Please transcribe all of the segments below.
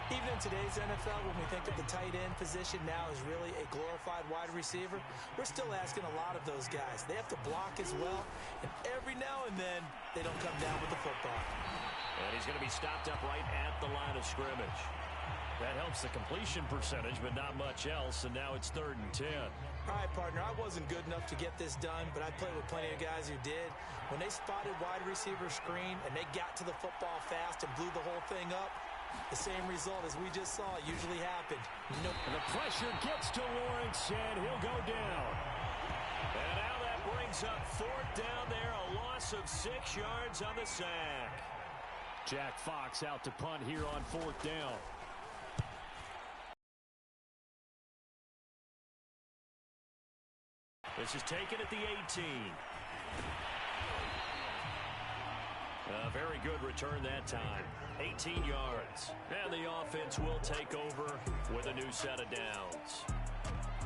Even in today's NFL, when we think of the tight end position now as really a glorified wide receiver, we're still asking a lot of those guys. They have to block as well, and every now and then, they don't come down with the football. And he's going to be stopped up right at the line of scrimmage. That helps the completion percentage, but not much else, and now it's 3rd and 10. All right, partner, I wasn't good enough to get this done, but I played with plenty of guys who did. When they spotted wide receiver screen and they got to the football fast and blew the whole thing up, the same result as we just saw usually happened. And the pressure gets to Lawrence, and he'll go down. And now that brings up 4th down there, a loss of 6 yards on the sack. Jack Fox out to punt here on 4th down. This is taken at the 18. A very good return that time. 18 yards. And the offense will take over with a new set of downs.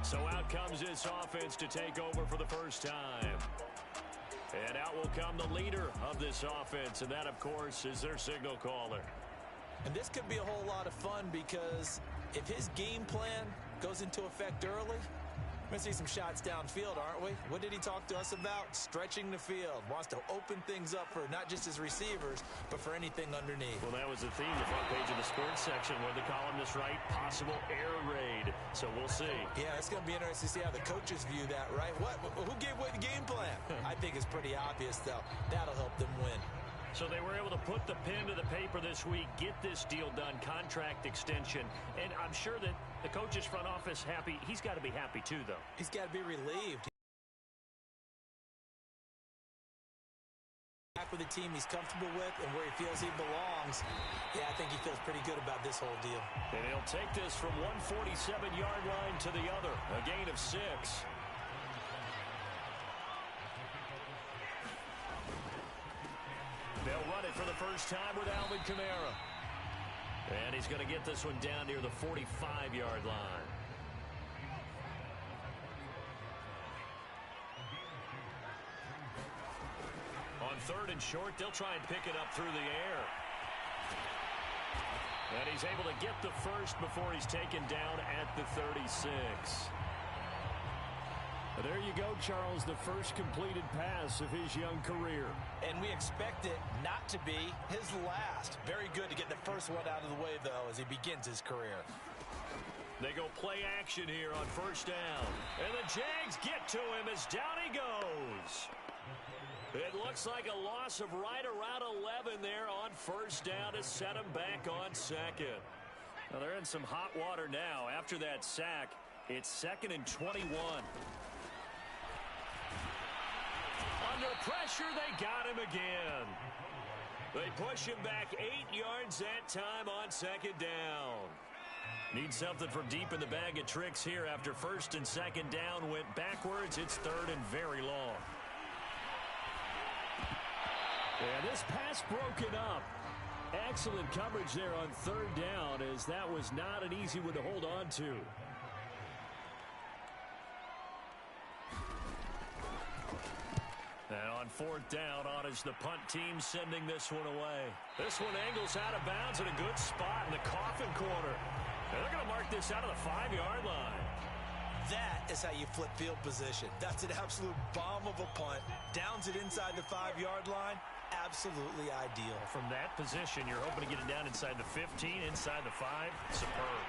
So out comes this offense to take over for the first time. And out will come the leader of this offense, and that, of course, is their signal caller. And this could be a whole lot of fun because if his game plan goes into effect early, we're going to see some shots downfield, aren't we? What did he talk to us about? Stretching the field. Wants to open things up for not just his receivers, but for anything underneath. Well, that was the theme, the front page of the sports section, where the columnists write possible air raid. So we'll see. Yeah, it's going to be interesting to see how the coaches view that, right? Who gave away the game plan? I think it's pretty obvious, though. That'll help them win. So they were able to put the pen to the paper this week, get this deal done, contract extension. And I'm sure that the coach's front office happy. He's got to be happy, too, though. He's got to be relieved. Back with a team he's comfortable with and where he feels he belongs. Yeah, I think he feels pretty good about this whole deal. And he'll take this from 147-yard line to the other, a gain of 6. They'll run it for the first time with Alvin Kamara. And he's going to get this one down near the 45-yard line. On 3rd and short, they'll try and pick it up through the air. And he's able to get the first before he's taken down at the 36. There you go, Charles, the first completed pass of his young career. And we expect it not to be his last. Very good to get the first one out of the way, though, as he begins his career. They go play action here on 1st down. And the Jags get to him as down he goes. It looks like a loss of right around 11 there on 1st down to set him back on 2nd. Now they're in some hot water now. After that sack, it's 2nd and 21. Under pressure, they got him again. They push him back 8 yards that time on 2nd down. Need something from deep in the bag of tricks here after 1st and 2nd down went backwards. It's 3rd and very long. And this pass broken up. Excellent coverage there on 3rd down, as that was not an easy one to hold on to. And on 4th down, on is the punt team sending this one away. This one angles out of bounds in a good spot in the coffin corner. And they're going to mark this out of the 5-yard line. That is how you flip field position. That's an absolute bomb of a punt. Downs it inside the 5-yard line. Absolutely ideal. From that position, you're hoping to get it down inside the 15, inside the 5. Superb.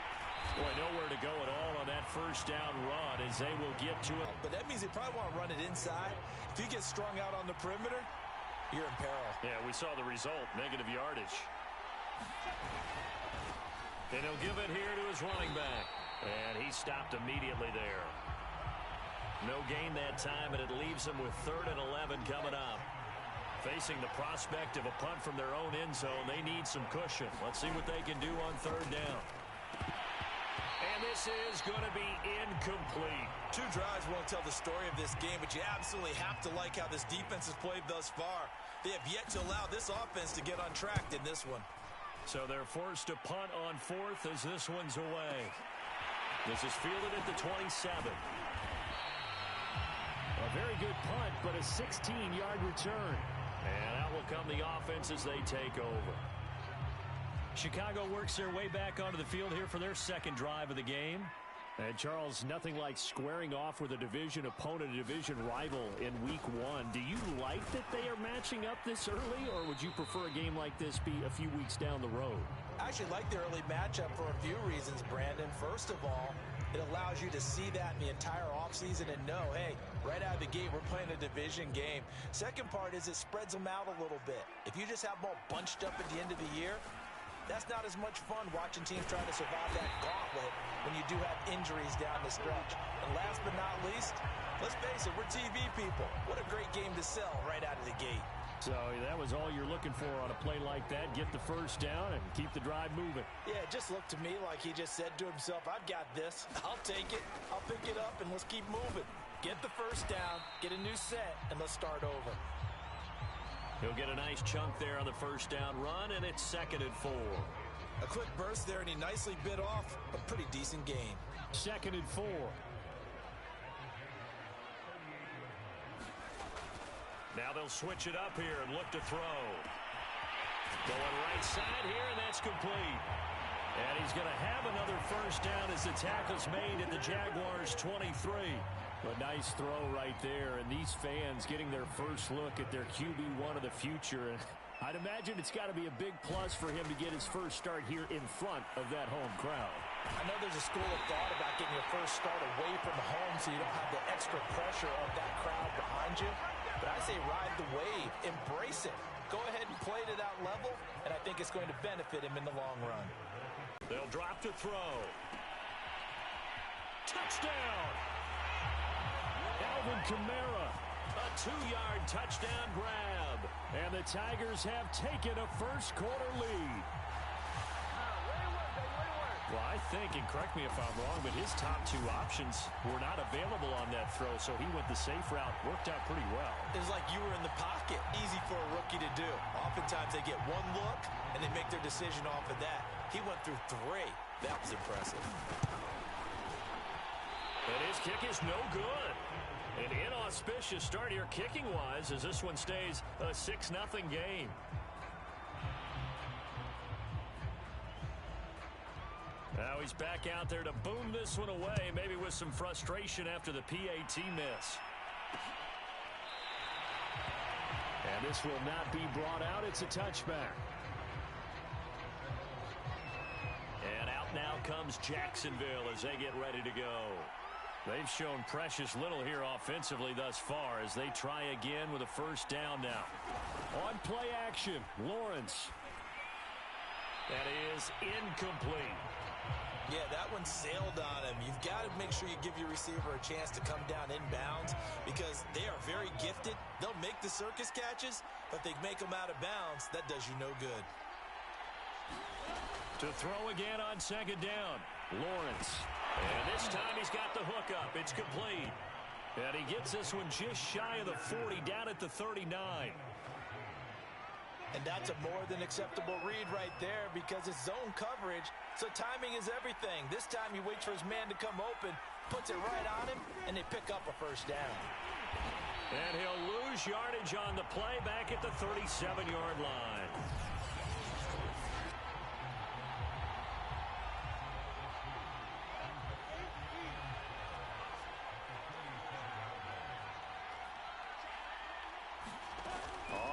Boy, nowhere to go at all on that 1st down run as they will get to it. But that means they probably want to run it inside. If you get strung out on the perimeter, you're in peril. Yeah, we saw the result, negative yardage. And he'll give it here to his running back. And he stopped immediately there. No gain that time, and it leaves him with 3rd and 11 coming up. Facing the prospect of a punt from their own end zone, they need some cushion. Let's see what they can do on 3rd down. And this is going to be incomplete. 2 drives won't tell the story of this game, but you absolutely have to like how this defense has played thus far. They have yet to allow this offense to get untracked in this one. So they're forced to punt on 4th as this one's away. This is fielded at the 27. A very good punt, but a 16-yard return. And out will come the offense as they take over. Chicago works their way back onto the field here for their second drive of the game. And, Charles, nothing like squaring off with a division opponent, a division rival in week one. Do you like that they are matching up this early, or would you prefer a game like this be a few weeks down the road? I actually like the early matchup for a few reasons, Brandon. First of all, it allows you to see that in the entire offseason and know, hey, right out of the gate, we're playing a division game. Second part is it spreads them out a little bit. If you just have them all bunched up at the end of the year, that's not as much fun watching teams trying to survive that gauntlet when you do have injuries down the stretch. And last but not least, let's face it, we're TV people. What a great game to sell right out of the gate. So that was all you're looking for on a play like that. Get the first down and keep the drive moving. Yeah, it just looked to me like he just said to himself, I've got this. I'll take it. I'll pick it up, and let's keep moving. Get the first down, get a new set, and let's start over. He'll get a nice chunk there on the first down run, and it's 2nd and 4. A quick burst there, and he nicely bit off a pretty decent gain. 2nd and 4. Now they'll switch it up here and look to throw. Going right side here, and that's complete. And he's going to have another first down as the tackle's made at the Jaguars' 23. A nice throw right there, and these fans getting their first look at their QB1 of the future. And I'd imagine it's got to be a big plus for him to get his first start here in front of that home crowd. I know there's a school of thought about getting your first start away from home so you don't have the extra pressure of that crowd behind you. But I say ride the wave, embrace it. Go ahead and play to that level, and I think it's going to benefit him in the long run. They'll drop to throw. Touchdown! Alvin Kamara, a 2-yard touchdown grab. And the Tigers have taken a first-quarter lead. Well, I think, and correct me if I'm wrong, but his top 2 options were not available on that throw, so he went the safe route. Worked out pretty well. It was like you were in the pocket. Easy for a rookie to do. Oftentimes they get one look, and they make their decision off of that. He went through 3. That was impressive. And his kick is no good. An inauspicious start here kicking-wise as this one stays a 6-0 game. Now he's back out there to boom this one away, maybe with some frustration after the PAT miss. And this will not be brought out. It's a touchback. And out now comes Jacksonville as they get ready to go. They've shown precious little here offensively thus far as they try again with a first down now. On play action, Lawrence. That is incomplete. Yeah, that one sailed on him. You've got to make sure you give your receiver a chance to come down inbounds because they are very gifted. They'll make the circus catches, but they make them out of bounds. That does you no good. To throw again on 2nd down, Lawrence. And this time he's got the hook up. It's complete. And he gets this one just shy of the 40, down at the 39. And that's a more than acceptable read right there because it's zone coverage, so timing is everything. This time he waits for his man to come open, puts it right on him, and they pick up a first down. And he'll lose yardage on the play back at the 37-yard line.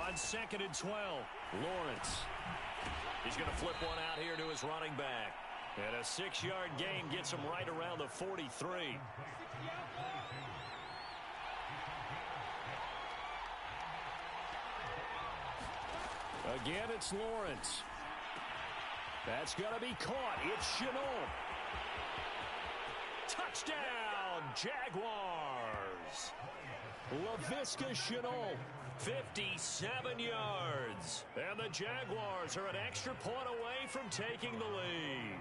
On 2nd and 12, Lawrence. He's going to flip one out here to his running back. And a 6-yard gain gets him right around the 43. Again, it's Lawrence. That's going to be caught. It's Shenault. Touchdown, Jaguars. Laviska Shenault. 57 yards. And the Jaguars are an extra point away from taking the lead.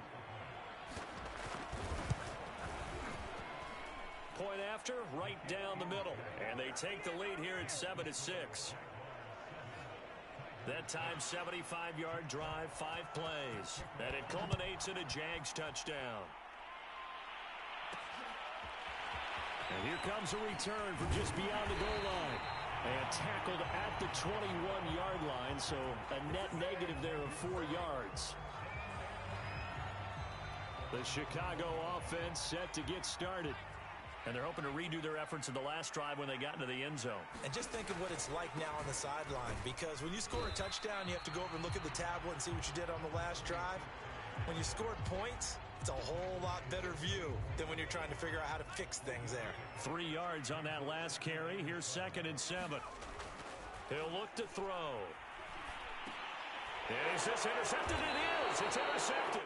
Point after, right down the middle. And they take the lead here at 7-6. That time, 75-yard drive, 5 plays. And it culminates in a Jags touchdown. And here comes a return from just beyond the goal line. And tackled at the 21-yard line, so a net negative there of 4 yards. The Chicago offense set to get started. And they're hoping to redo their efforts in the last drive when they got into the end zone. And just think of what it's like now on the sideline, because when you score a touchdown, you have to go over and look at the tablet and see what you did on the last drive. When you scored points, it's a whole lot better view than when you're trying to figure out how to fix things there. 3 yards on that last carry. Here's 2nd and 7. He'll look to throw. Is this intercepted? It is. It's intercepted.